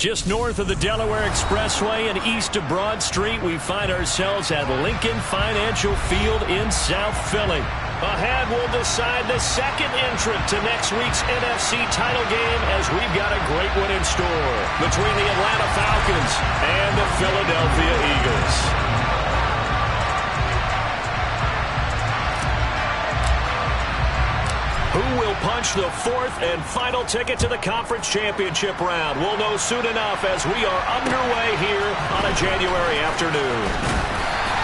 Just north of the Delaware Expressway and east of Broad Street, we find ourselves at Lincoln Financial Field in South Philly. Ahead, we'll decide the second entrant to next week's NFC title game as we've got a great one in store between the Atlanta Falcons and the Philadelphia Eagles. Who will punch the fourth and final ticket to the conference championship round? We'll know soon enough as we are underway here on a January afternoon.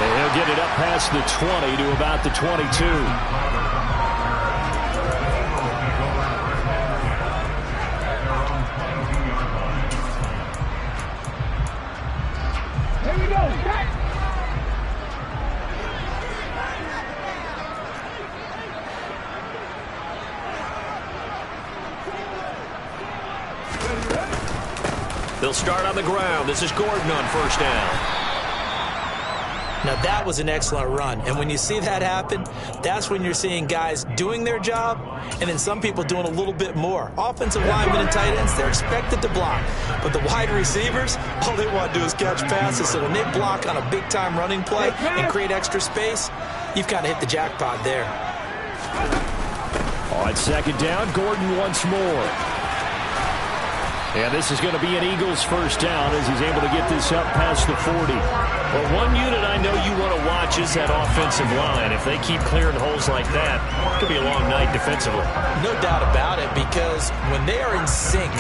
And he'll get it up past the 20 to about the 22. Here we go. They'll start on the ground. This is Gordon on first down. Now, that was an excellent run. And when you see that happen, that's when you're seeing guys doing their job and then some people doing a little bit more. Offensive linemen and tight ends, they're expected to block. But the wide receivers, all they want to do is catch passes. So when they block on a big-time running play and create extra space, you've kind of hit the jackpot there. On second down, Gordon once more. And this is going to be an Eagles first down as he's able to get this up past the 40. Well, one unit I know you want to watch is that offensive line. If they keep clearing holes like that, it could be a long night defensively. No doubt about it, because when they are in sync,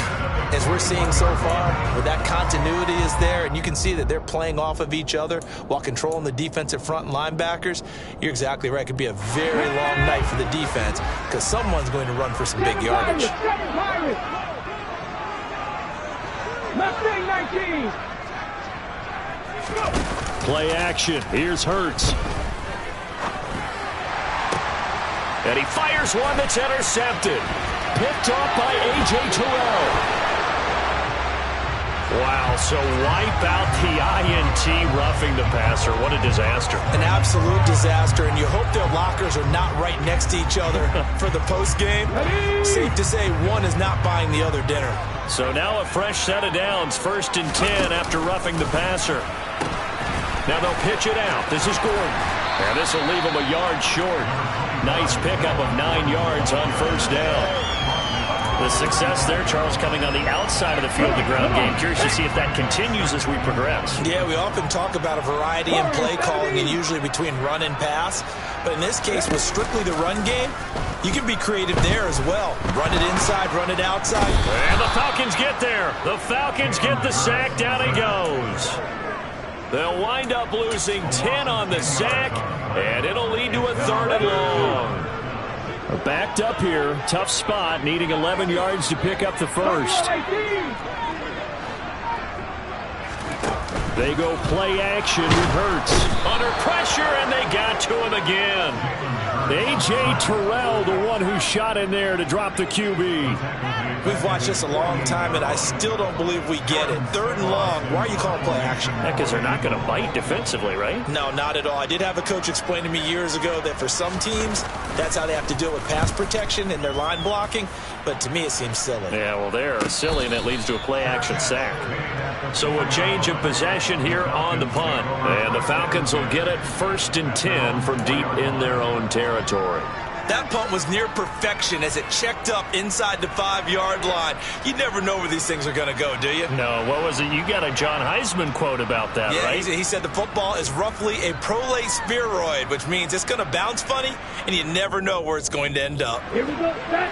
as we're seeing so far, where that continuity is there, and you can see that they're playing off of each other while controlling the defensive front and linebackers, you're exactly right. It could be a very long night for the defense because someone's going to run for some big yardage. Mustang 19. Play action. Here's Hurts. And he fires one that's intercepted. Picked off by A.J. Terrell. Wow, so wipe out the INT roughing the passer. What a disaster. An absolute disaster, and you hope their lockers are not right next to each other for the postgame. Safe to say one is not buying the other dinner. So now a fresh set of downs, 1st and 10 after roughing the passer. Now they'll pitch it out. This is Gordon. And this will leave him a yard short. Nice pickup of 9 yards on first down. The success there, Charles, coming on the outside of the field, the ground game. Curious to see if that continues as we progress. Yeah, we often talk about a variety in play calling and usually between run and pass. But in this case, with strictly the run game, you can be creative there as well. Run it inside, run it outside. And the Falcons get there. The Falcons get the sack. Down he goes. They'll wind up losing 10 on the sack, and it'll lead to a 3rd and long. Backed up here, tough spot, needing 11 yards to pick up the first. They go play action with Hurts. Under pressure, and they got to him again. A.J. Terrell, the one who shot in there to drop the QB. We've watched this a long time, and I still don't believe we get it. 3rd and long, why are you calling play action? Because they're not going to bite defensively, right? No, not at all. I did have a coach explain to me years ago that for some teams, that's how they have to deal with pass protection and their line blocking. But to me, it seems silly. Yeah, well, they're silly, and it leads to a play-action sack. So a change of possession here on the punt. And the Falcons will get it 1st and 10 from deep in their own territory. That punt was near perfection as it checked up inside the 5-yard line. You never know where these things are going to go, do you? No, what was it? You got a John Heisman quote about that, yeah, right? He said the football is roughly a prolate spheroid, which means it's going to bounce funny, and you never know where it's going to end up. Here we go, set.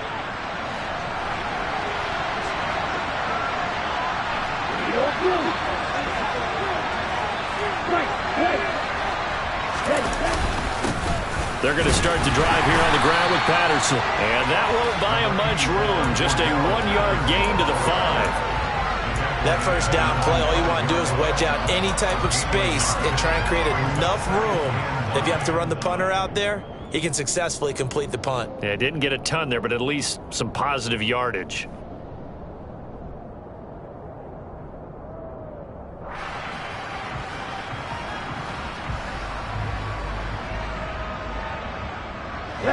They're going to start the drive here on the ground with Patterson. And that won't buy him much room. Just a 1-yard gain to the 5. That first down play, all you want to do is wedge out any type of space and try and create enough room. If you have to run the punter out there, he can successfully complete the punt. Yeah, didn't get a ton there, but at least some positive yardage.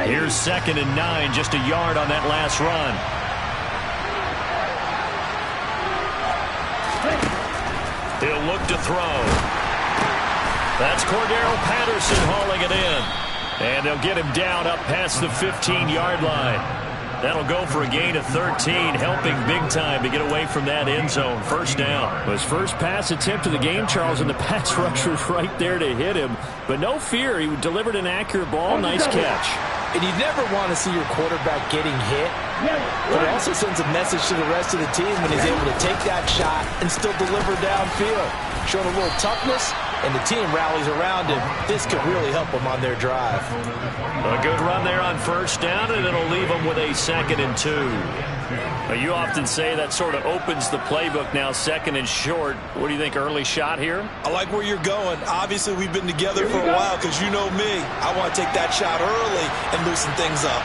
Here's 2nd and 9, just a yard on that last run. He'll look to throw. That's Cordero Patterson hauling it in. And they'll get him down up past the 15-yard line. That'll go for a gain of 13, helping big time to get away from that end zone. First down. His first pass attempt of the game, Charles, and the pass rusher's right there to hit him. But no fear, he delivered an accurate ball. Nice catch. And you never want to see your quarterback getting hit, but it also sends a message to the rest of the team when he's able to take that shot and still deliver downfield. Showing a little toughness, and the team rallies around him. This could really help them on their drive. A good run there on first down, and it'll leave them with a 2nd and 2. You often say that sort of opens the playbook now, 2nd and short. What do you think, early shot here? I like where you're going. Obviously, we've been together for a while because you know me. I want to take that shot early and loosen things up.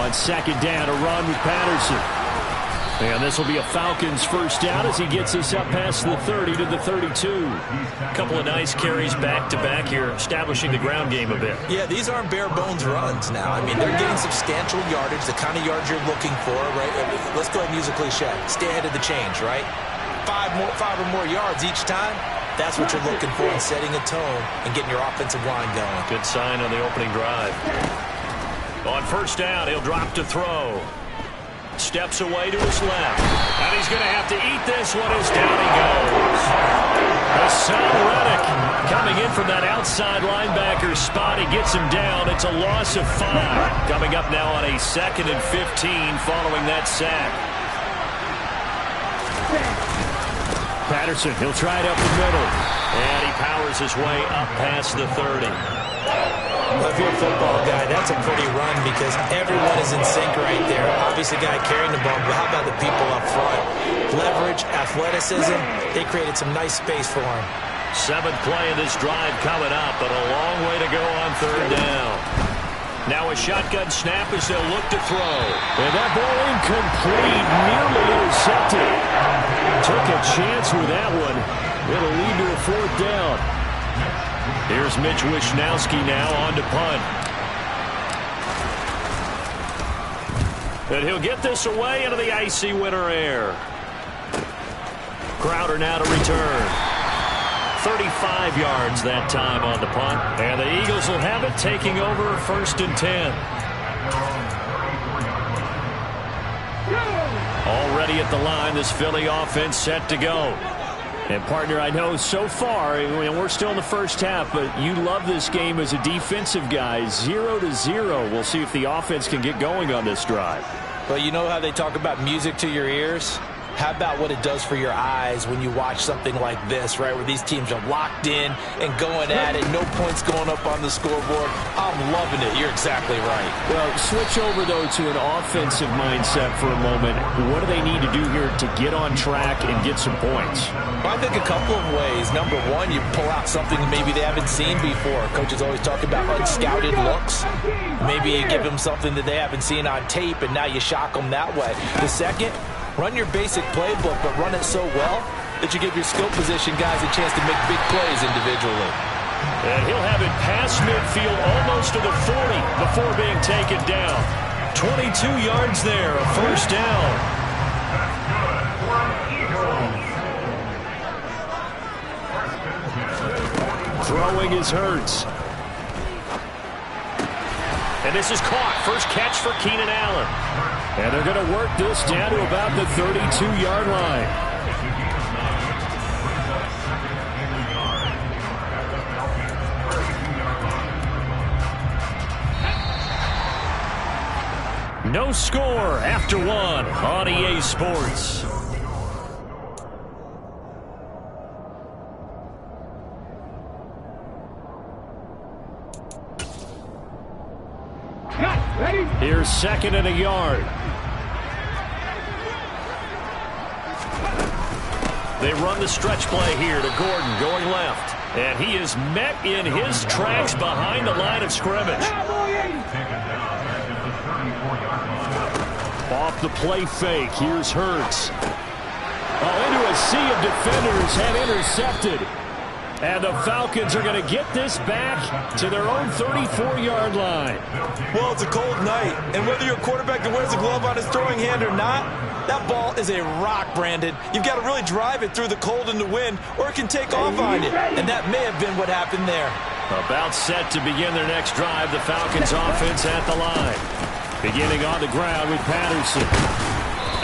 On 2nd down, a run with Patterson. And this will be a Falcons first down as he gets us up past the 30 to the 32. A couple of nice carries back-to-back here, establishing the ground game a bit. Yeah, these aren't bare-bones runs now. I mean, they're getting substantial yardage, the kind of yards you're looking for, right? I mean, let's go ahead and use a cliche. Stay ahead of the change, right? Five or more yards each time. That's what you're looking for in setting a tone and getting your offensive line going. Good sign on the opening drive. On first down, he'll drop to throw. Steps away to his left. And he's going to have to eat this one as down he goes. Hassan Reddick coming in from that outside linebacker spot. He gets him down. It's a loss of 5. Coming up now on a 2nd and 15 following that sack. Patterson, he'll try it up the middle. And he powers his way up past the 30. Well, if you're a football guy, that's a pretty run because everyone is in sync right there. Obviously, guy carrying the ball, but how about the people up front? Leverage, athleticism, they created some nice space for him. 7th play of this drive coming up, but a long way to go on 3rd down. Now a shotgun snap as they'll look to throw. And that ball incomplete, nearly intercepted. Took a chance with that one. It'll lead to a 4th down. Here's Mitch Wishnowski now on to punt. And he'll get this away into the icy winter air. Crowder now to return. 35 yards that time on the punt. And the Eagles will have it, taking over 1st and 10. Already at the line, this Philly offense set to go. And, partner, I know so far, we're still in the first half, but you love this game as a defensive guy. 0-0. We'll see if the offense can get going on this drive. Well, you know how they talk about music to your ears? How about what it does for your eyes when you watch something like this, right, where these teams are locked in and going at it, no points going up on the scoreboard? I'm loving it. You're exactly right. Well, switch over, though, to an offensive mindset for a moment. What do they need to do here to get on track and get some points? Well, I think a couple of ways. Number one, you pull out something maybe they haven't seen before. Coaches always talk about unscouted looks. Maybe you give them something that they haven't seen on tape, and now you shock them that way. The second, run your basic playbook, but run it so well that you give your skill position guys a chance to make big plays individually. And he'll have it past midfield almost to the 40 before being taken down. 22 yards there, a 1st down. Throwing is Hurts. And this is caught. First catch for Keenan Allen. And they're going to work this down to about the 32-yard line. No score after 1 on EA Sports. Here's 2nd and a yard. They run the stretch play here to Gordon going left. And he is met in his tracks behind the line of scrimmage. Off the play fake, here's Hurts. Oh, into a sea of defenders, and intercepted. And the Falcons are going to get this back to their own 34-yard line. Well, it's a cold night, and whether you're a quarterback that wears a glove on his throwing hand or not, that ball is a rock, Brandon. You've got to really drive it through the cold and the wind, or it can take off on you, and that may have been what happened there. About set to begin their next drive, the Falcons offense at the line. Beginning on the ground with Patterson.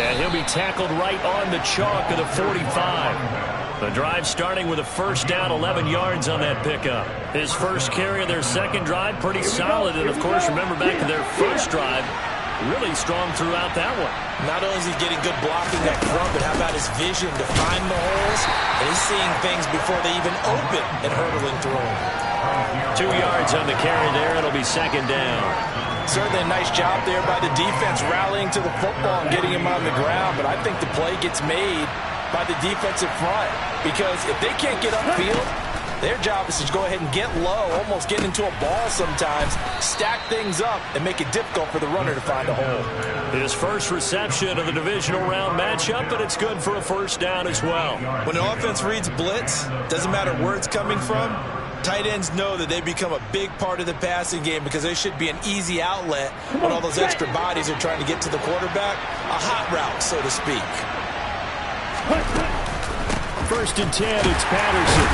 And he'll be tackled right on the chalk of the 45. The drive starting with a first down, 11 yards on that pickup. His first carry of their second drive, pretty solid. And, of course, remember back to their first drive, really strong throughout that one. Not only is he getting good blocking up front, but how about his vision to find the holes? And he's seeing things before they even open and hurdling through them. 2 yards on the carry there. It'll be second down. Certainly a nice job there by the defense rallying to the football and getting him on the ground. But I think the play gets made by the defensive front, because if they can't get upfield, their job is to go ahead and get low, almost get into a ball sometimes, stack things up, and make it difficult for the runner to find a hole. His first reception of the divisional round matchup, but it's good for a first down as well. When the offense reads blitz, doesn't matter where it's coming from, tight ends know that they become a big part of the passing game because they should be an easy outlet when all those extra bodies are trying to get to the quarterback. A hot route, so to speak. First and 10, it's Patterson.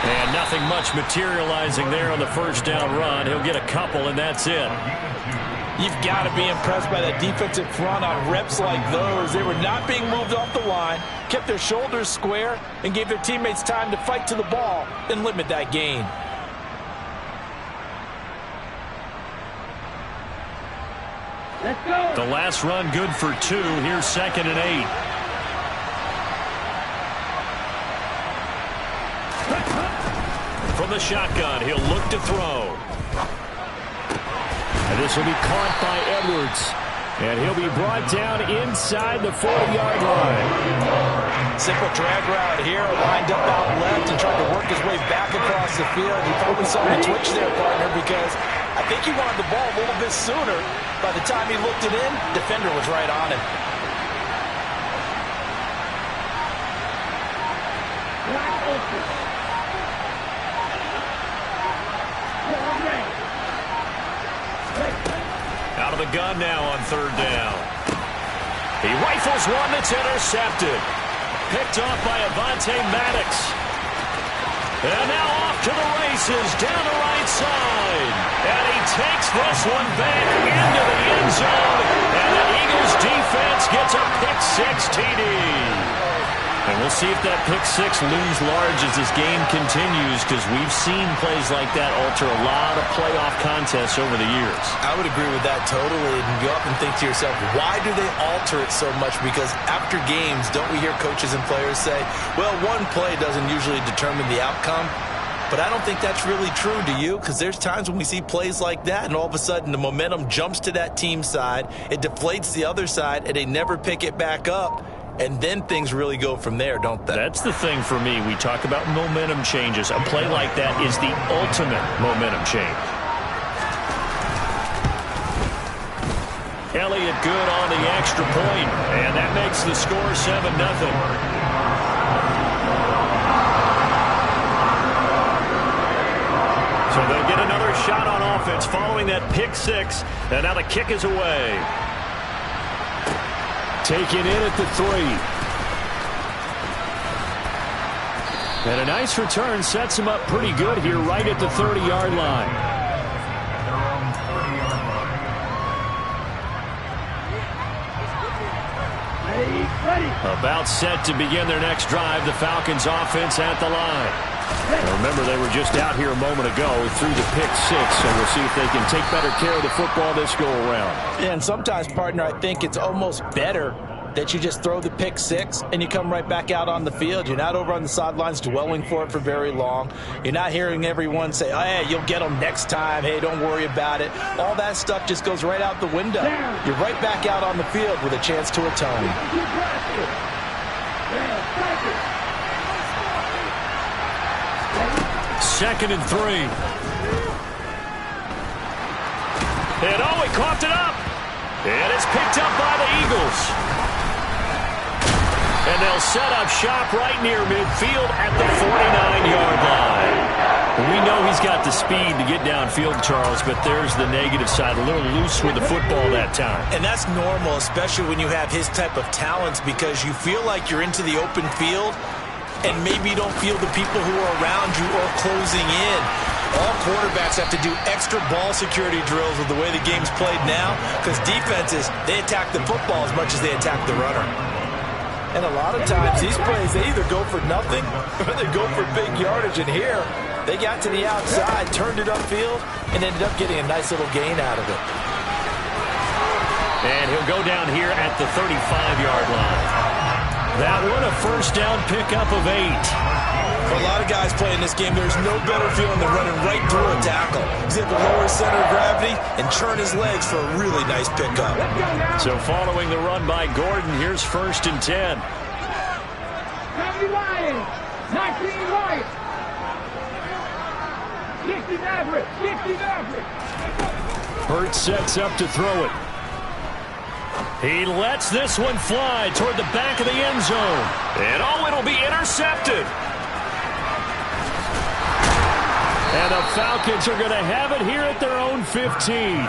And nothing much materializing there on the first down run. He'll get a couple, and that's it. You've got to be impressed by that defensive front on reps like those. They were not being moved off the line, kept their shoulders square, and gave their teammates time to fight to the ball and limit that gain. Let's go. The last run good for 2. Here's second and 8. From the shotgun, he'll look to throw. And this will be caught by Edwards. And he'll be brought down inside the 40-yard line. Simple drag route here, lined up out left and tried to work his way back across the field. He probably saw the twitch there, partner, because I think he wanted the ball a little bit sooner. By the time he looked it in, defender was right on him. Out of the gun now on third down. He rifles one that's intercepted. Picked off by Avonte Maddox. And now off to the races down the right side. And he takes this one back into the end zone. And the Eagles defense gets a pick-6 TD. And we'll see if that pick-6 looms large as this game continues, because we've seen plays like that alter a lot of playoff contests over the years. I would agree with that totally. And you often think to yourself, why do they alter it so much? Because after games, don't we hear coaches and players say, well, one play doesn't usually determine the outcome? But I don't think that's really true, do you? Because there's times when we see plays like that, and all of a sudden the momentum jumps to that team side, it deflates the other side, and they never pick it back up. And then things really go from there, don't they? That's the thing for me. We talk about momentum changes. A play like that is the ultimate momentum change. Elliott good on the extra point, and that makes the score 7-0. So they'll get another shot on offense following that pick-6, and now the kick is away. Taken in at the 3. And a nice return sets him up pretty good here right at the 30-yard line. About set to begin their next drive, the Falcons offense at the line. Now remember, they were just out here a moment ago through the pick-6, so we'll see if they can take better care of the football this go-around. Yeah, and sometimes, partner, I think it's almost better that you just throw the pick-6 and you come right back out on the field. You're not over on the sidelines dwelling for it for very long. You're not hearing everyone say, oh, hey, you'll get them next time. Hey, don't worry about it. All that stuff just goes right out the window. You're right back out on the field with a chance to atone. Second and 3. And oh, he coughed it up. And it's picked up by the Eagles. And they'll set up shop right near midfield at the 49-yard line. We know he's got the speed to get downfield, Charles, but there's the negative side. A little loose with the football that time. And that's normal, especially when you have his type of talents, because you feel like you're into the open field and maybe you don't feel the people who are around you or closing in. All quarterbacks have to do extra ball security drills with the way the game's played now, because defenses, they attack the football as much as they attack the runner. And a lot of times, these plays, they either go for nothing or they go for big yardage. And here, they got to the outside, turned it upfield, and ended up getting a nice little gain out of it. And he'll go down here at the 35-yard line. That one, a first down pickup of 8. For a lot of guys playing this game, there's no better feeling than running right through a tackle. He's able to lower his center of gravity and churn his legs for a really nice pickup. So following the run by Gordon, here's 1st and 10. 70 Lions, 19 Lions. 60 Maverick, 60 Maverick. Hurts sets up to throw it. He lets this one fly toward the back of the end zone. And it'll be intercepted. And the Falcons are going to have it here at their own 15.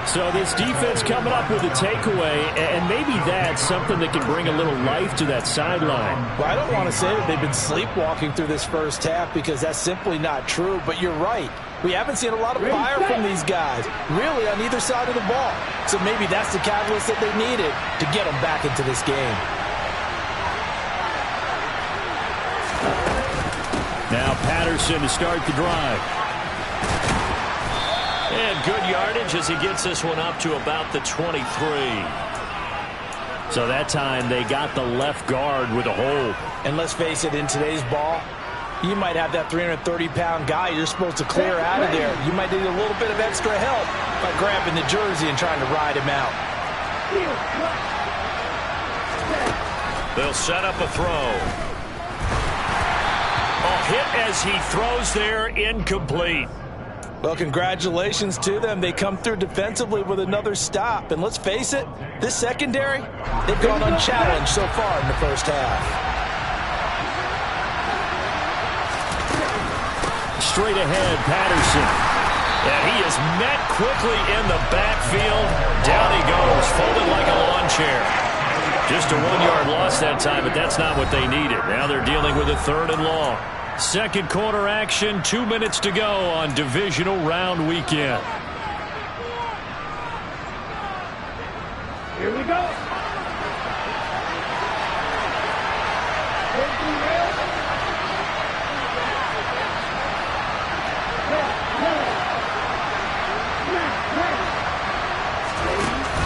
So this defense coming up with a takeaway, and maybe that's something that can bring a little life to that sideline. Well, I don't want to say that they've been sleepwalking through this first half, because that's simply not true, but you're right. We haven't seen a lot of fire from these guys, really, on either side of the ball. So maybe that's the catalyst that they needed to get them back into this game. Now Patterson to start the drive. And good yardage as he gets this one up to about the 23. So that time they got the left guard with a hold. And let's face it, in today's ball, you might have that 330-pound guy you're supposed to clear out of there. You might need a little bit of extra help by grabbing the jersey and trying to ride him out. They'll set up a throw. A hit as he throws there, incomplete. Well, congratulations to them. They come through defensively with another stop. And let's face it, this secondary, they've gone unchallenged so far in the first half. Straight ahead, Patterson. And he is met quickly in the backfield. Down he goes, folded like a lawn chair. Just a 1-yard loss that time, but that's not what they needed. Now they're dealing with a 3rd and long. Second quarter action, 2 minutes to go on divisional round weekend. Here we go.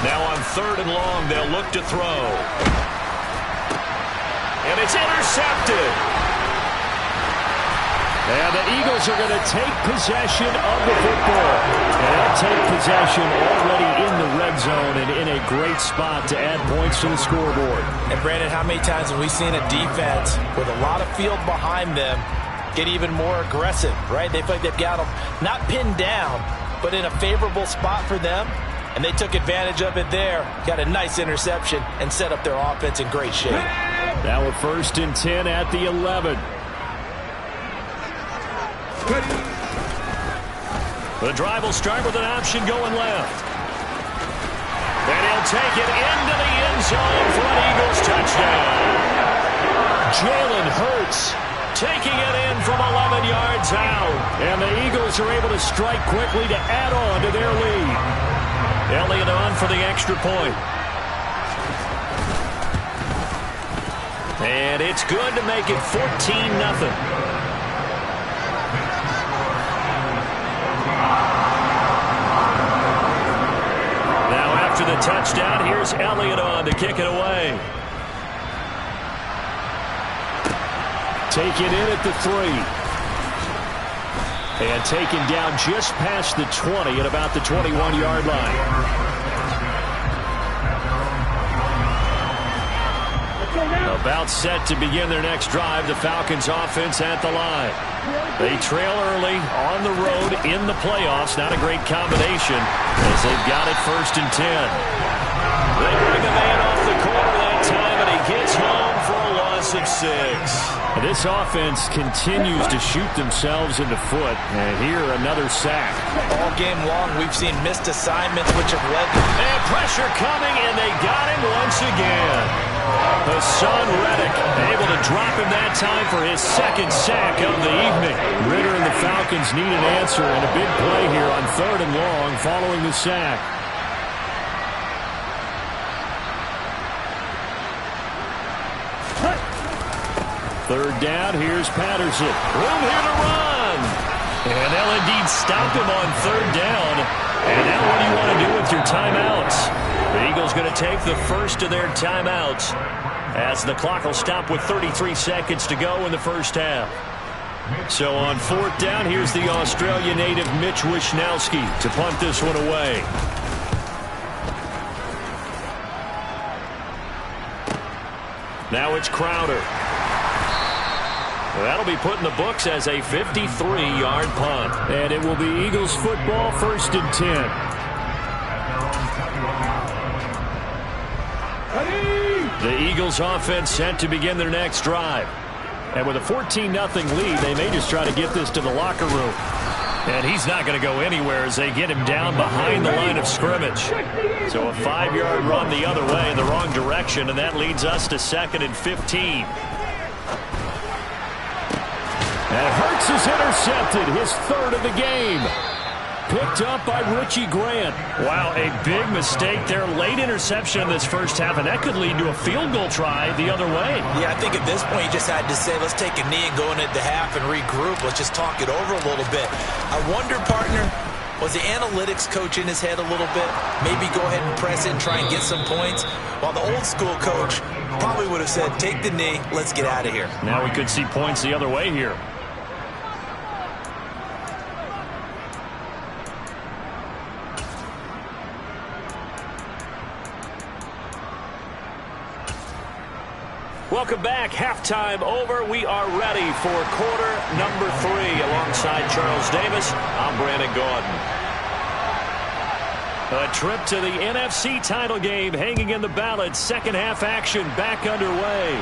Now on 3rd and long, they'll look to throw. And it's intercepted. And the Eagles are going to take possession of the football. And they'll take possession already in the red zone and in a great spot to add points to the scoreboard. And Brandon, how many times have we seen a defense with a lot of field behind them get even more aggressive, right? They feel like they've got them not pinned down, but in a favorable spot for them. And they took advantage of it there. Got a nice interception and set up their offense in great shape. Now a 1st and 10 at the 11. The drive will start with an option going left. And he'll take it into the end zone for an Eagles touchdown. Jalen Hurts taking it in from 11 yards out. And the Eagles are able to strike quickly to add on to their lead. Elliott on for the extra point. And it's good to make it 14-0. After the touchdown, here's Elliott on to kick it away. Taken in at the 3. And taken down just past the 20 at about the 21-yard line. About set to begin their next drive, the Falcons offense at the line. They trail early on the road in the playoffs. Not a great combination as they've got it 1st and 10. They bring the man off the corner that time, and he gets home for a loss of 6. This offense continues to shoot themselves in the foot. And here, another sack. All game long, we've seen missed assignments which have led to... And pressure coming, and they got him once again. Hassan Reddick able to drop him that time for his second sack of the evening. Ritter and the Falcons need an answer and a big play here on 3rd and long following the sack. Third down, here's Patterson. Room here to run. And they'll indeed stop him on 3rd down. And now what do you want to do with your timeouts? The Eagles going to take the first of their timeouts as the clock will stop with 33 seconds to go in the first half. So on 4th down, here's the Australia native Mitch Wishnowsky to punt this one away. Now it's Crowder. That'll be put in the books as a 53-yard punt. And it will be Eagles football, 1st and 10. The Eagles offense set to begin their next drive. And with a 14-0 lead, they may just try to get this to the locker room. And he's not going to go anywhere as they get him down behind the line of scrimmage. So a 5-yard run the other way in the wrong direction, and that leads us to 2nd and 15. And Hurts is intercepted, his 3rd of the game. Picked up by Richie Grant. Wow, a big mistake there. Late interception in this first half, and that could lead to a field goal try the other way. Yeah, I think at this point you just had to say, let's take a knee and go into the half and regroup. Let's just talk it over a little bit. I wonder, partner, was the analytics coach in his head a little bit? Maybe go ahead and press it and try and get some points? While the old school coach probably would have said, take the knee, let's get out of here. Now we could see points the other way here. Welcome back. Halftime over. We are ready for quarter number 3. Alongside Charles Davis, I'm Brandon Gaudin. A trip to the NFC title game hanging in the balance. Second half action back underway.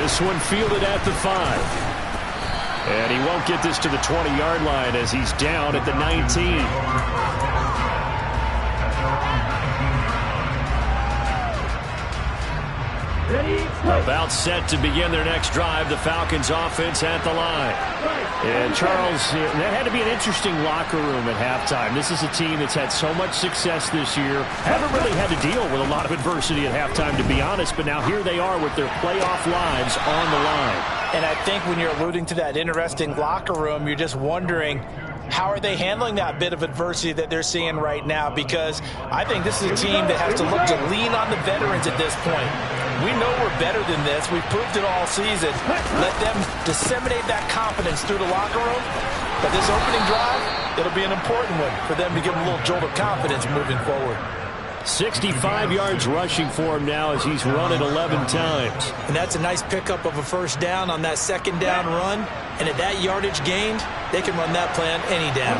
This one fielded at the 5. And he won't get this to the 20-yard line as he's down at the 19. About set to begin their next drive, the Falcons offense at the line. And Charles, that had to be an interesting locker room at halftime. This is a team that's had so much success this year. Haven't really had to deal with a lot of adversity at halftime, to be honest, but now here they are with their playoff lives on the line. And I think when you're alluding to that interesting locker room, you're just wondering, how are they handling that bit of adversity that they're seeing right now? Because I think this is a team that has to look to lean on the veterans at this point. We know we're better than this. We've proved it all season. Let them disseminate that confidence through the locker room. But this opening drive, it'll be an important one for them to give them a little jolt of confidence moving forward. 65 yards rushing for him now as he's run it 11 times. And that's a nice pickup of a first down on that second down run. And at that yardage gained, they can run that play on any down.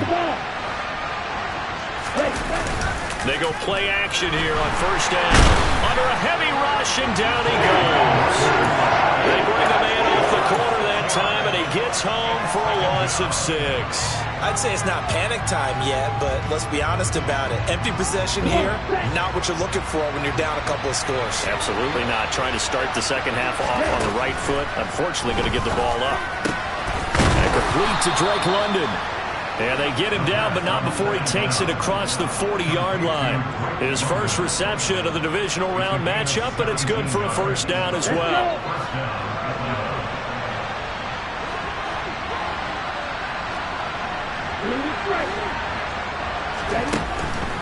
They go play action here on first down. Under a heavy rush, and down he goes. They bring the man off the corner that time, and he gets home for a loss of 6. I'd say it's not panic time yet, but let's be honest about it. Empty possession here, not what you're looking for when you're down a couple of scores. Absolutely not. Trying to start the second half off on the right foot. Unfortunately, going to give the ball up. And complete to Drake London. And they get him down, but not before he takes it across the 40-yard line. His first reception of the divisional round matchup, but it's good for a first down as well.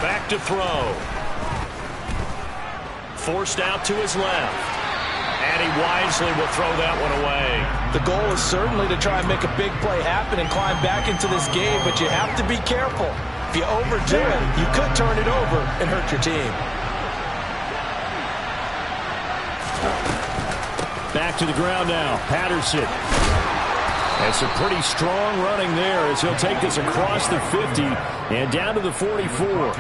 Back to throw. Forced out to his left. And he wisely will throw that one away. The goal is certainly to try and make a big play happen and climb back into this game, but you have to be careful. If you overdo it, you could turn it over and hurt your team. Back to the ground now. Patterson. And some pretty strong running there as he'll take this across the 50 and down to the 44.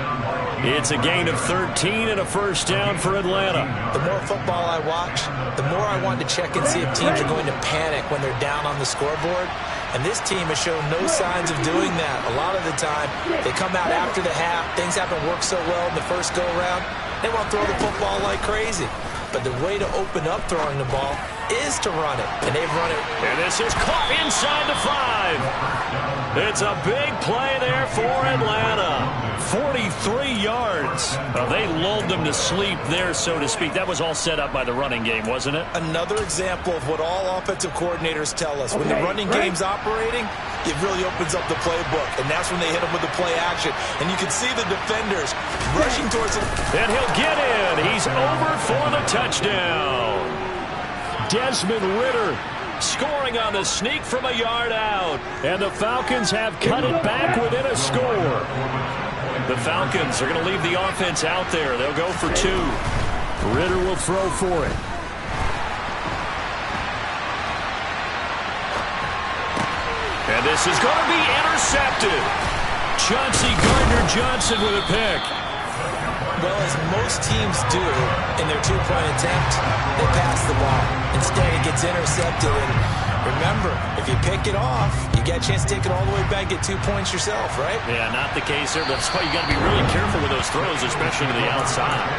It's a gain of 13 and a first down for Atlanta. The more football I watch, the more I want to check and see if teams are going to panic when they're down on the scoreboard. And this team has shown no signs of doing that. A lot of the time, they come out after the half. Things haven't worked so well in the first go-around. They want to throw the football like crazy. But the way to open up throwing the ball is to run it. And they've run it. And this is caught inside the 5. It's a big play there for Atlanta. 43 yards. Well, they lulled them to sleep there, so to speak. That was all set up by the running game, wasn't it? Another example of what all offensive coordinators tell us. When the running game's operating, it really opens up the playbook. And that's when they hit them with the play action. And you can see the defenders rushing towards it. And he'll get in. He's over for the touchdown. Desmond Ridder scoring on the sneak from a yard out. And the Falcons have cut it back within a score. The Falcons are going to leave the offense out there. They'll go for 2. Ridder will throw for it. And this is going to be intercepted. Chauncey Gardner-Johnson with a pick. Well, as most teams do in their two-point attempt, they pass the ball. Instead, it gets intercepted. And remember, if you pick it off, you get a chance to take it all the way back, get 2 points yourself, right? Yeah, not the case there. That's why you got to be really careful with those throws, especially to the outside.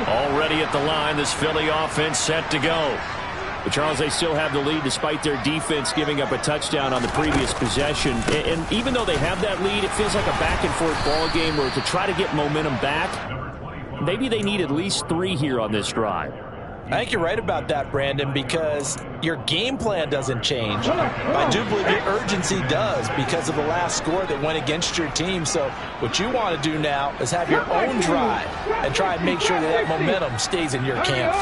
Already at the line, this Philly offense set to go. But, Charles, they still have the lead despite their defense giving up a touchdown on the previous possession. And even though they have that lead, it feels like a back-and-forth ball game where to try to get momentum back, maybe they need at least 3 here on this drive. I think you're right about that, Brandon, because your game plan doesn't change. I do believe your urgency does because of the last score that went against your team. So what you want to do now is have your own drive and try and make sure that momentum stays in your camp.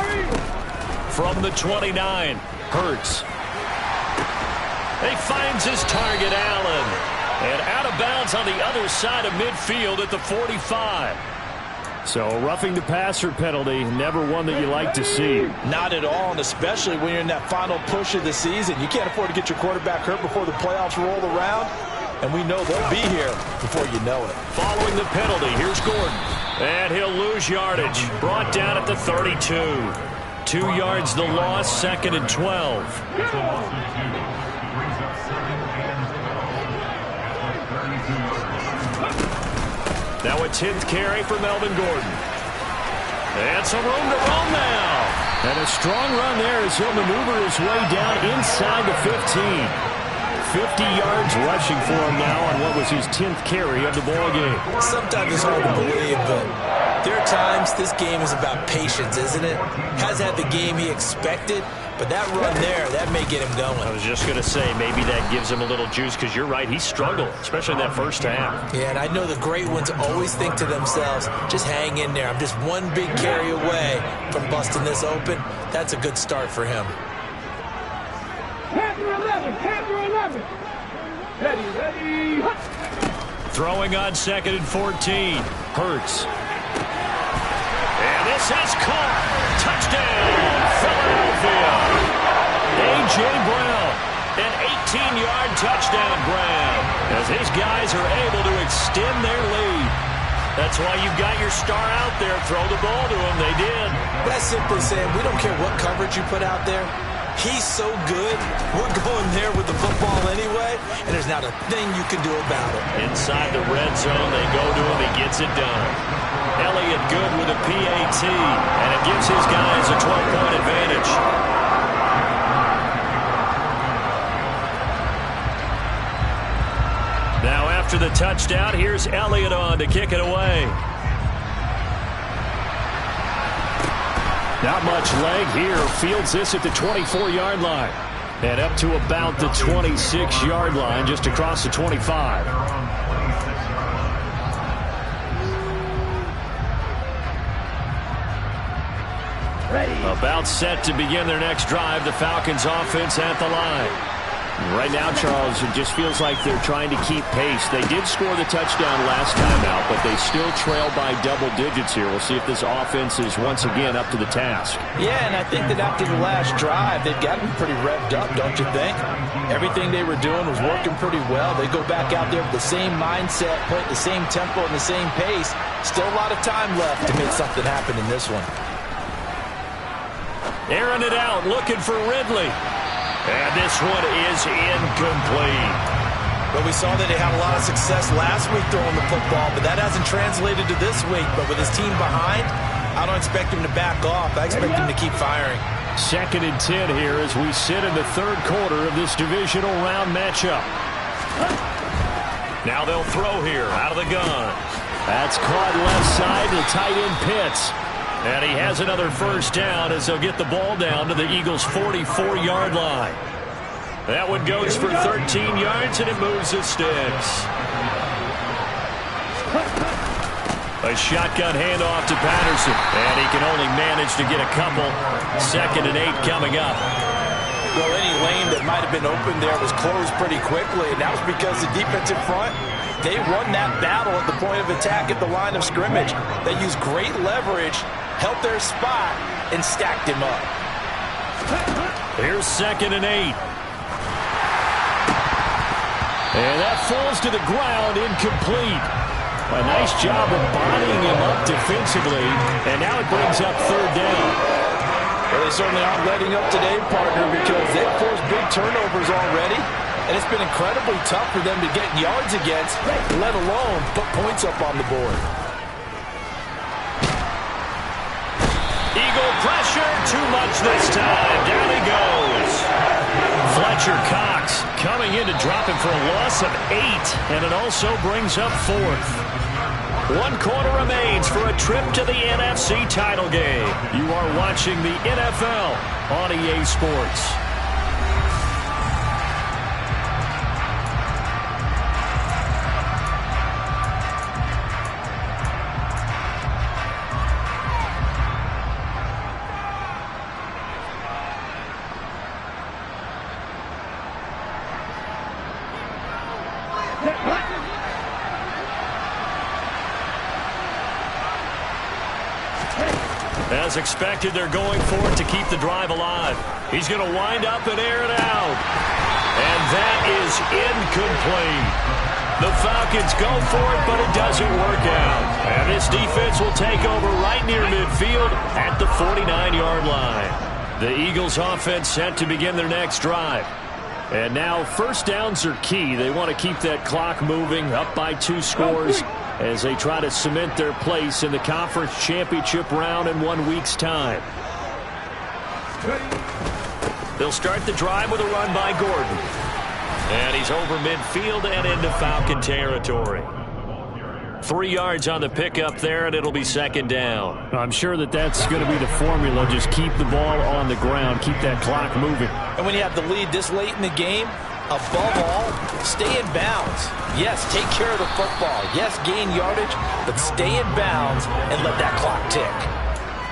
From the 29, Hurts. He finds his target, Allen. And out of bounds on the other side of midfield at the 45. So roughing the passer penalty, never one that you like to see. Not at all, and especially when you're in that final push of the season. You can't afford to get your quarterback hurt before the playoffs roll around. And we know they'll be here before you know it. Following the penalty, here's Gordon. And he'll lose yardage. Brought down at the 32. 2 yards the loss, 2nd and 12. Now a 10th carry for Melvin Gordon. And some room to roam now. And a strong run there as he'll maneuver his way down inside the 15. 50 yards rushing for him now on what was his 10th carry of the ball game. Sometimes it's hard to believe, but there are times this game is about patience, isn't it? Hasn't had the game he expected, but that run there, that may get him going. I was just going to say, maybe that gives him a little juice because you're right, he struggled, especially in that first half. Yeah, and I know the great ones always think to themselves, just hang in there. I'm just one big carry away from busting this open. That's a good start for him. Panther 11, Panther 11. Ready. Throwing on 2nd and 14. Hurts. And this is caught. Touchdown, Philadelphia. A.J. Brown, an 18-yard touchdown grab as his guys are able to extend their lead. That's why you've got your star out there. Throw the ball to him. They did. That's simply saying we don't care what coverage you put out there. He's so good, we're going there with the football anyway, and there's not a thing you can do about it. Inside the red zone, they go to him. He gets it done. Elliott good with a PAT, and it gives his guys a 12-point advantage. Now after the touchdown, here's Elliott on to kick it away. Not much leg here. Fields this at the 24-yard line. And up to about the 26-yard line, just across the 25. Ready. About set to begin their next drive. The Falcons offense at the line. Right now, Charles, it just feels like they're trying to keep pace. They did score the touchdown last time out, but they still trail by double digits here. We'll see if this offense is once again up to the task. Yeah, and I think that after the last drive, they've got to be pretty revved up, don't you think? Everything they were doing was working pretty well. They go back out there with the same mindset, play at the same tempo and the same pace. Still a lot of time left to make something happen in this one. Airing it out, looking for Ridley. And this one is incomplete. But we saw that they had a lot of success last week throwing the football, but that hasn't translated to this week. But with his team behind, I don't expect him to back off. I expect him to keep firing. 2nd and 10 here as we sit in the 3rd quarter of this divisional round matchup. Now they'll throw here out of the gun. That's caught left side to tight end Pitts. And he has another first down as they'll get the ball down to the Eagles' 44-yard line. That one goes for 13 yards, and it moves the sticks. A shotgun handoff to Patterson, and he can only manage to get a couple. 2nd and 8 coming up. Well, any lane that might have been open there was closed pretty quickly, and that was because the defensive front, they won that battle at the point of attack at the line of scrimmage. They used great leverage, held their spot, and stacked him up. Here's 2nd and 8. And that falls to the ground, incomplete. A nice job of bodying him up defensively, and now it brings up 3rd down. Well, they certainly aren't letting up today, partner, because they've forced big turnovers already, and it's been incredibly tough for them to get yards against, let alone put points up on the board. Eagle pressure, too much this time. Down he goes. Fletcher Cox coming in to drop him for a loss of 8, and it also brings up 4th. 1 quarter remains for a trip to the NFC title game. You are watching the NFL on EA Sports. As expected, they're going for it to keep the drive alive. He's going to wind up and air it out. And that is incomplete. The Falcons go for it, but it doesn't work out. And this defense will take over right near midfield at the 49-yard line. The Eagles offense set to begin their next drive. And now first downs are key. They want to keep that clock moving, up by 2 scores, as they try to cement their place in the conference championship round in 1 week's time. They'll start the drive with a run by Gordon. And he's over midfield and into Falcon territory. 3 yards on the pickup there, and it'll be 2nd down. I'm sure that's going to be the formula. Just keep the ball on the ground, keep that clock moving. And when you have the lead this late in the game, above all, stay in bounds. Yes, take care of the football. Yes, gain yardage, but stay in bounds and let that clock tick.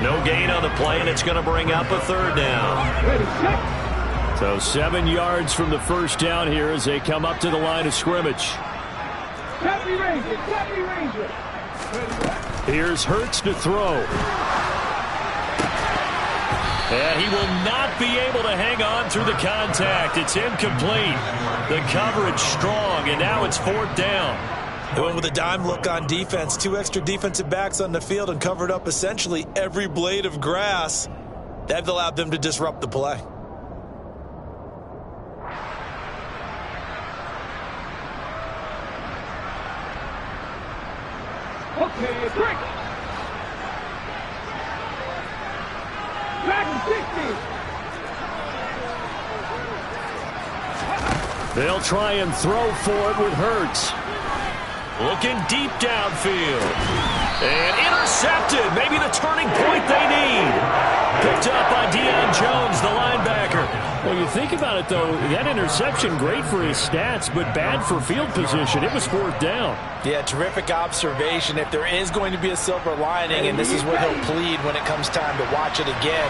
No gain on the play, and it's going to bring up a 3rd down. So 7 yards from the first down here as they come up to the line of scrimmage. Here's Hurts to throw. And he will not be able to hang on through the contact. It's incomplete. The coverage strong, and now it's 4th down. They went with a dime look on defense. 2 extra defensive backs on the field and covered up essentially every blade of grass. That allowed them to disrupt the play. Okay, break. Back 60. They'll try and throw for it with Hurts. Looking deep downfield. And intercepted. Maybe the turning point they need. Picked up by Deion Jones, the linebacker. Well, you think about it, though, that interception, great for his stats, but bad for field position. It was 4th down. Yeah, terrific observation. If there is going to be a silver lining, and this is what he'll plead when it comes time to watch it again,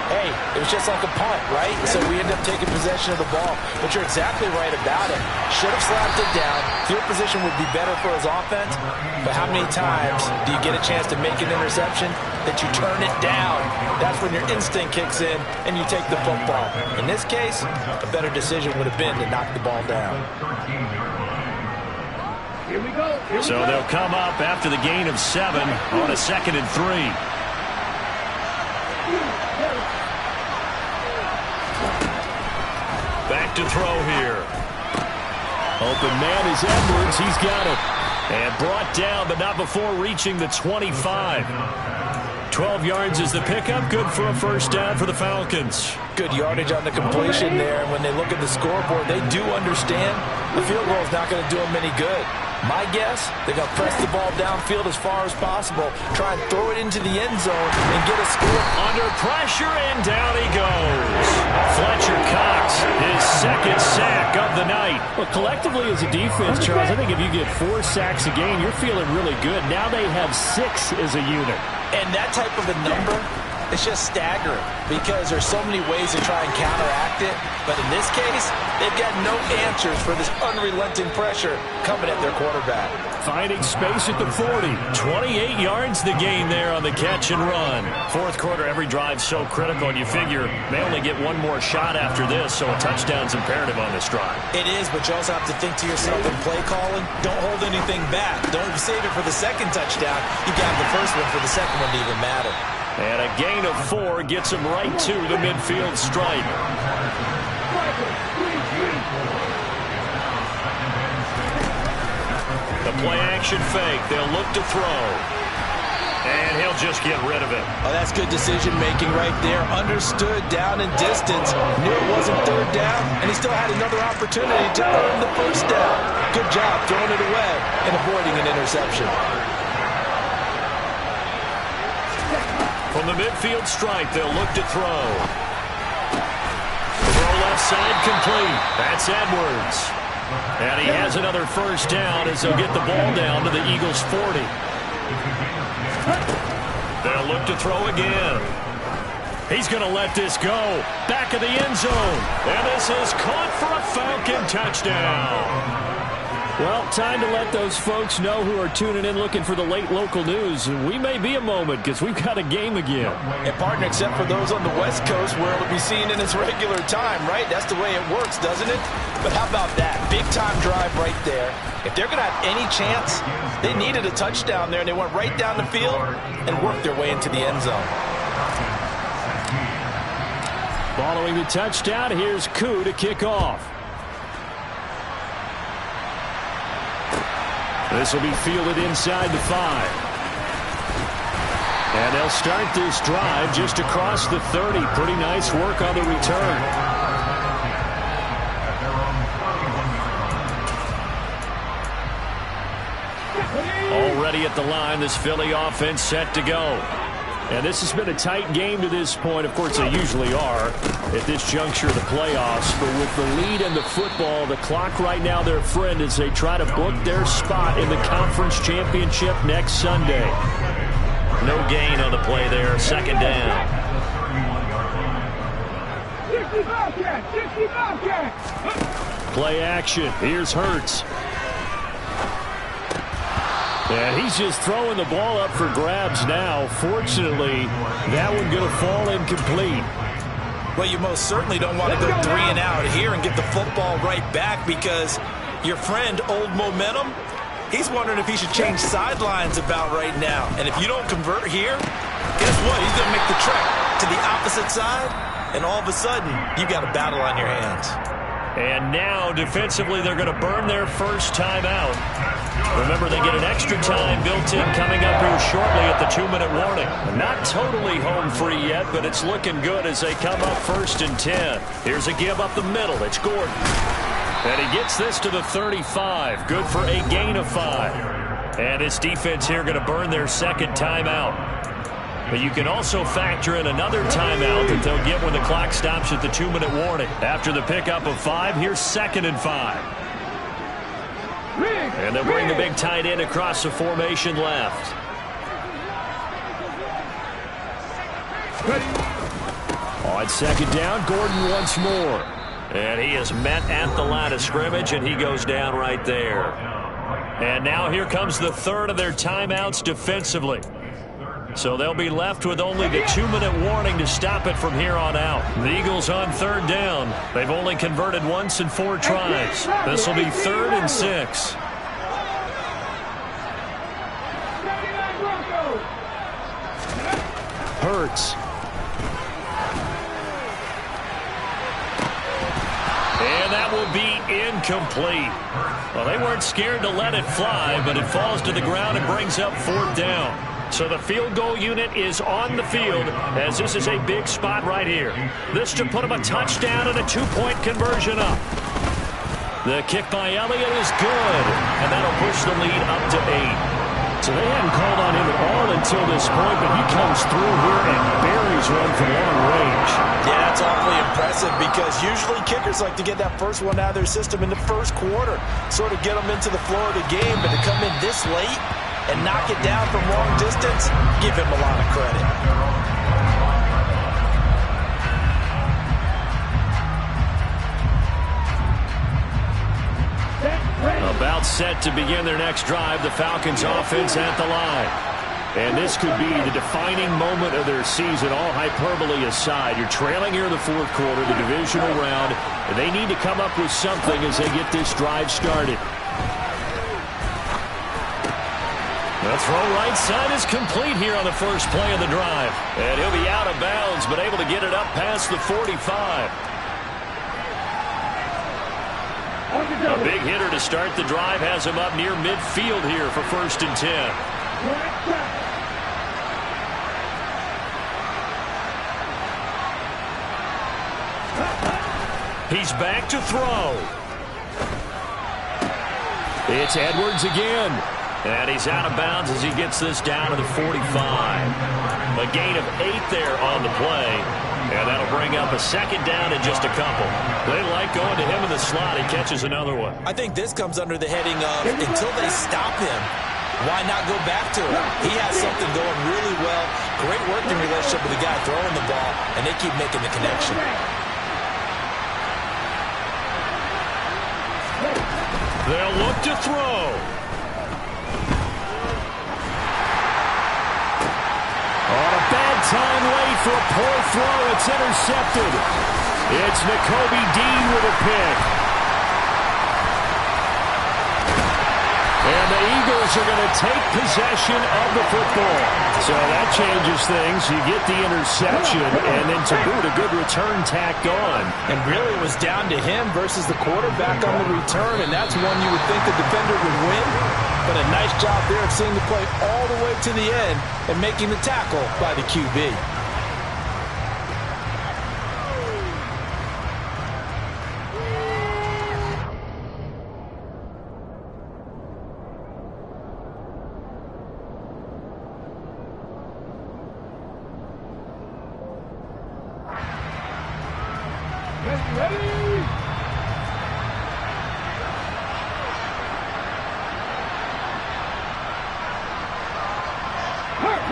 Hey, it was just like a punt, right? So we ended up taking possession of the ball. But you're exactly right about it. Should have slapped it down. Field position would be better for his offense. But how many times do you get a chance to make an interception that you turn it down? That's when your instinct kicks in and you take the football. In this case, a better decision would have been to knock the ball down. Here we go. So they'll come up after the gain of 7 on a 2nd and 3. Back to throw here. Open man is Edwards. He's got it. And brought down, but not before reaching the 25. 12 yards is the pickup. Good for a first down for the Falcons. Good yardage on the completion there. And when they look at the scoreboard, they do understand the field goal is not going to do them any good. My guess, they're going to press the ball downfield as far as possible, try and throw it into the end zone and get a score. Under pressure, and down he goes. Fletcher Cox, his 2nd sack of the night. Well, collectively as a defense, Charles, I think if you get 4 sacks a game, you're feeling really good. Now they have 6 as a unit. And that type of a number, it's just staggering because there's so many ways to try and counteract it. But in this case, they've got no answers for this unrelenting pressure coming at their quarterback. Finding space at the 40. 28 yards the gain there on the catch and run. Fourth quarter, every drive so critical, and you figure they only get one more shot after this, so a touchdown's imperative on this drive. It is, but you also have to think to yourself in play calling, don't hold anything back. Don't save it for the second touchdown. You got the first one for the second one to even matter. And a gain of 4 gets him right to the midfield stripe. The play-action fake. They'll look to throw. And he'll just get rid of it. Oh, that's good decision-making right there. Understood down and distance. Knew it wasn't third down, and he still had another opportunity to earn the first down. Good job throwing it away and avoiding an interception. From the midfield stripe, they'll look to throw. Throw left side complete. That's Edwards. And he has another first down as they'll get the ball down to the Eagles' 40. They'll look to throw again. He's going to let this go. Back of the end zone. And this is caught for a Falcon touchdown. Well, time to let those folks know who are tuning in looking for the late local news. We may be a moment because we've got a game again. And, partner, except for those on the West Coast where it'll be seen in its regular time, right? That's the way it works, doesn't it? But how about that? Big-time drive right there. If they're going to have any chance, they needed a touchdown there, and they went right down the field and worked their way into the end zone. Following the touchdown, here's Koo to kick off. This will be fielded inside the 5. And they'll start this drive just across the 30. Pretty nice work on the return. Already at the line, this Philly offense set to go. And this has been a tight game to this point. Of course, they usually are at this juncture of the playoffs. But with the lead in the football, the clock right now their friend as they try to book their spot in the conference championship next Sunday. No gain on the play there. Second down. 60 Bobcat! 60 Bobcat! Play action. Here's Hurts. And he's just throwing the ball up for grabs now. Fortunately, that one going to fall incomplete. Well, you most certainly don't want to go 3 and out here and get the football right back because your friend, Old Momentum, he's wondering if he should change sidelines about right now. And if you don't convert here, guess what? He's going to make the trek to the opposite side, and all of a sudden, you've got a battle on your hands. And now, defensively, they're going to burn their first timeout. Remember, they get an extra time built in coming up here shortly at the 2-minute warning. Not totally home free yet, but it's looking good as they come up 1st and 10. Here's a give up the middle. It's Gordon. And he gets this to the 35. Good for a gain of 5. And his defense here going to burn their second timeout. But you can also factor in another timeout that they'll get when the clock stops at the 2-minute warning. After the pickup of 5, here's 2nd and 5. And they'll bring the big tight end across the formation left. On second down, Gordon once more. And he is met at the line of scrimmage, and he goes down right there. And now here comes the third of their timeouts defensively. So they'll be left with only the 2-minute warning to stop it from here on out. The Eagles on third down. They've only converted once in 4 tries. This will be 3rd and 6. Hurts. And that will be incomplete. Well, they weren't scared to let it fly, but it falls to the ground and brings up 4th down. So the field goal unit is on the field as this is a big spot right here. This to put them a touchdown and a 2-point conversion up. The kick by Elliott is good, and that'll push the lead up to 8. So they hadn't called on him at all until this point, but he comes through here and buries one from long range. Yeah, that's awfully impressive because usually kickers like to get that first one out of their system in the first quarter, sort of get them into the flow of the game, but to come in this late and knock it down from long distance, give him a lot of credit. About set to begin their next drive, the Falcons offense at the line. And this could be the defining moment of their season, all hyperbole aside. You're trailing here in the 4th quarter, the divisional round, and they need to come up with something as they get this drive started. The throw right side is complete here on the first play of the drive. And he'll be out of bounds, but able to get it up past the 45. A big hitter to start the drive has him up near midfield here for 1st and 10. He's back to throw. It's Edwards again. And he's out of bounds as he gets this down to the 45. A gain of 8 there on the play. And that'll bring up a 2nd down and just a couple. They like going to him in the slot. He catches another one. I think this comes under the heading of until they stop him, why not go back to him? He has something going really well. Great working relationship with the guy throwing the ball, and they keep making the connection. They'll look to throw. On a bad time late for a poor throw. It's intercepted. It's Nakobe Dean with a pick. And the Eagles are going to take possession of the football. So that changes things. You get the interception, and then to boot, a good return tacked on. And really it was down to him versus the quarterback on the return, and that's one you would think the defender would win. But a nice job there of seeing the play all the way to the end and making the tackle by the QB.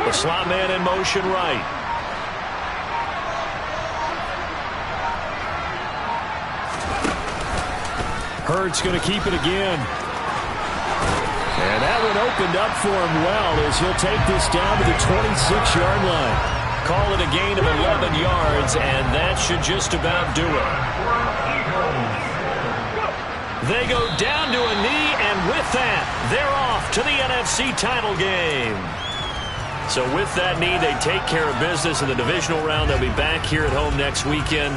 The slot man in motion right. Hurts going to keep it again. And that one opened up for him well as he'll take this down to the 26-yard line. Call it a gain of 11 yards, and that should just about do it. They go down to a knee, and with that, they're off to the NFC title game. So with that knee, they take care of business in the divisional round. They'll be back here at home next weekend.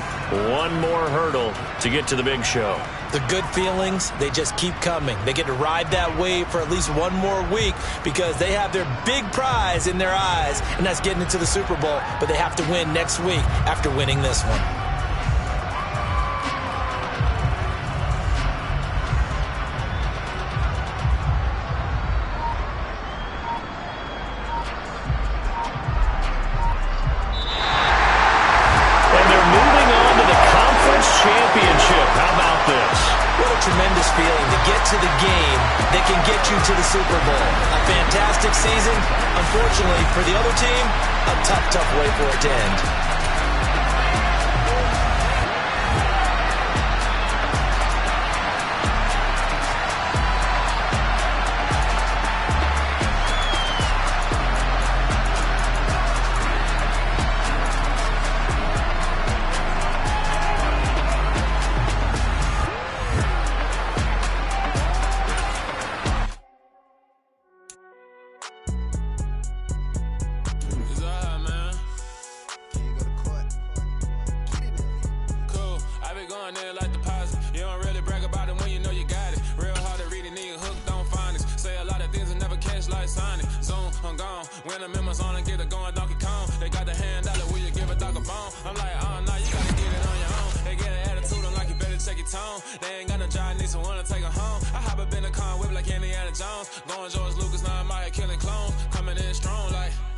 One more hurdle to get to the big show. The good feelings, they just keep coming. They get to ride that wave for at least one more week because they have their big prize in their eyes, and that's getting into the Super Bowl. But they have to win next week after winning this one. Tremendous feeling to get to the game that can get you to the Super Bowl. A fantastic season. Unfortunately, for the other team, a tough way for it to end. When the members on and get it going Donkey Kong. They got the hand out, will you give a dog a bone? I'm like, oh, no, you gotta get it on your own. They get an attitude, I'm like, you better check your tone. They ain't got no job, need someone to take her home. I hop up in the car, whip like Indiana Jones. Going George Lucas.